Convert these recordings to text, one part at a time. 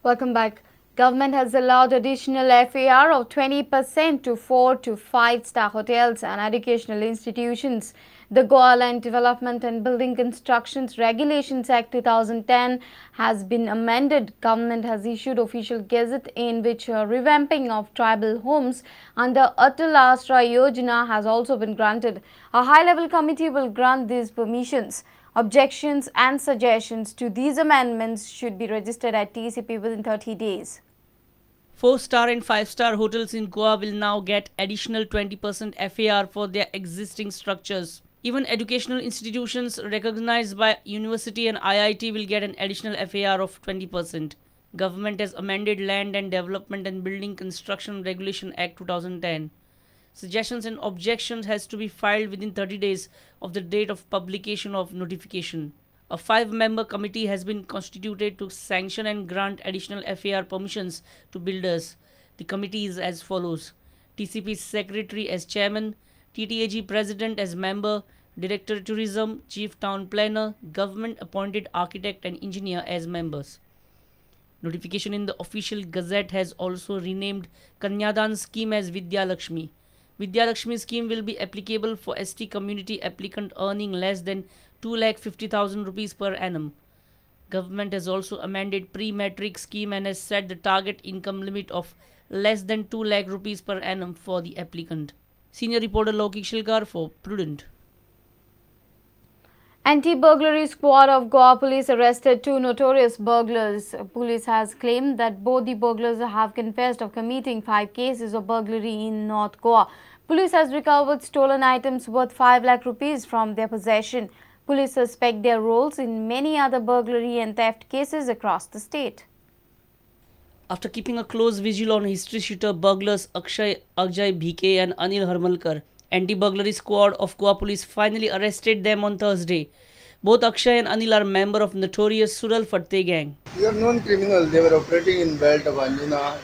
Welcome back. Government has allowed additional FAR of 20% to 4 to 5-star hotels and educational institutions. The Goa Land Development and Building Constructions Regulations Act 2010 has been amended. Government has issued official gazette in which revamping of tribal homes under Atal Asra Yojana has also been granted. A high-level committee will grant these permissions. Objections and suggestions to these amendments should be registered at TCP within 30 days. 4-star and 5-star hotels in Goa will now get additional 20% FAR for their existing structures. Even educational institutions recognized by university and IIT will get an additional FAR of 20%. Government has amended Land and Development and Building Construction Regulation Act 2010. Suggestions and objections has to be filed within 30 days of the date of publication of notification. A 5-member committee has been constituted to sanction and grant additional FAR permissions to builders. The committee is as follows: TCP Secretary as Chairman, TTAG President as Member, Director Tourism, Chief Town Planner, Government Appointed Architect and Engineer as members. Notification in the official gazette has also renamed Kanyadan scheme as Vidya Lakshmi. Vidya Lakshmi scheme will be applicable for ST community applicant earning less than 2,50,000 rupees per annum. Government has also amended pre-matric scheme and has set the target income limit of less than 2 lakh rupees per annum for the applicant. Senior reporter Lokik Shilkar for Prudent. Anti-burglary squad of Goa police arrested 2 notorious burglars. Police has claimed that both the burglars have confessed of committing 5 cases of burglary in North Goa. Police has recovered stolen items worth 5 lakh rupees from their possession. Police suspect their roles in many other burglary and theft cases across the state. After keeping a close vigil on history shooter burglars Akshay Ajay Bhike and Anil Harmalkar, anti-burglary squad of Goa police finally arrested them on Thursday. Both Akshay and Anil are member of notorious Sural Fatte gang. They are known criminals. They were operating in belt of Anjuna,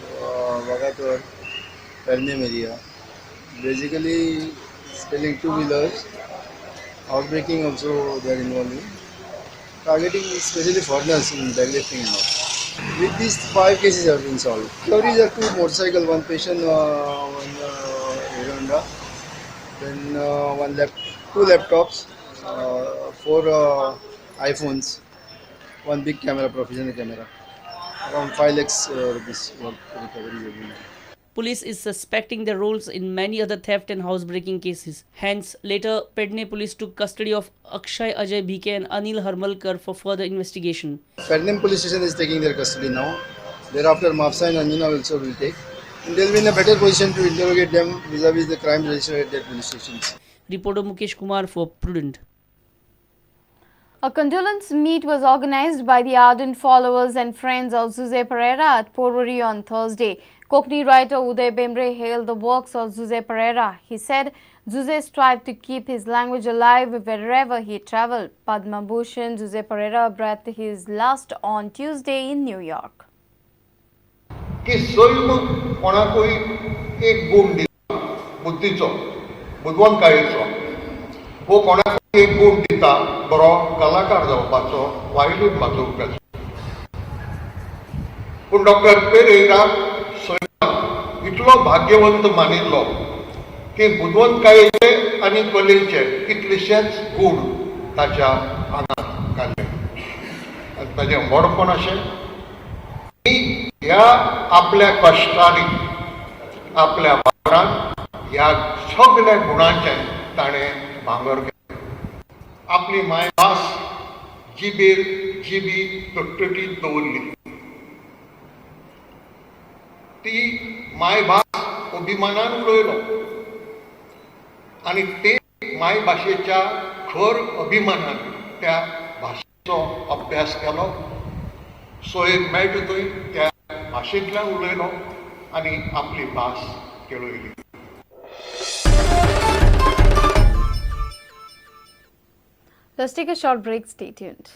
Vagator, Pernem area. Basically, stealing 2-wheelers, outbreaking also they are involved in. Targeting especially foreigners in deadlifting and all. With these 5 cases have been solved. Recoveries are 2 motorcycles, 1 patient, 1 Honda, then 2 laptops, 4 iPhones, 1 big camera, professional camera. Around 5 lakhs rupees recoveries have been. Police is suspecting their roles in many other theft and housebreaking cases. Hence, later Pedne police took custody of Akshay Ajay Bhike and Anil Harmalkar for further investigation. Pernem police station is taking their custody now. Thereafter, Mafsa and Anjuna also will take. And they will be in a better position to interrogate them vis-a-vis the crime registered at their police stations. Reporter Mukesh Kumar for Prudent. A condolence meet was organized by the ardent followers and friends of Zuze Pereira at Porvorim on Thursday. Kokni writer Uday Bembre hailed the works of Zuze Pereira. He said Zuze strived to keep his language alive wherever he travelled. Padma Bhushan Zuze Pereira breathed his last on Tuesday in New York. की Sam कोणाकूय एक गुण दिता बुद्धीचो बुदवंत काळेचो वो कोणाकूय एक गुण दिता बरो कलाकार जावपाचो वायलीन वाजोवपाचो पूण डॉक्टर पेरेरा सैमान इतलो भाग्यवंत मानिल्लो की बुदवंत काळेचे आनी कलेचे कितलेशेच गुण ताच्या आंगांत घाले आनी ताचें व्हडपण अशें ह्या आपल्या कश्टांनी आपल्या वावरान ह्या सगळ्या गुणांचें ताणें भांगर केलें. आपली मायभास जिबेर जिबी तटतटीत दवरली. ती मायभास अभिमानान उलयलो आनी ते मायभाशेच्या खर अभिमानान त्या भाशेचो अभ्यास केलो. सोयेक मेळटा थंय त्या भाशेंतल्यान उलयलो आनी आपली भास केळयली. Let's take a short break. Stay tuned.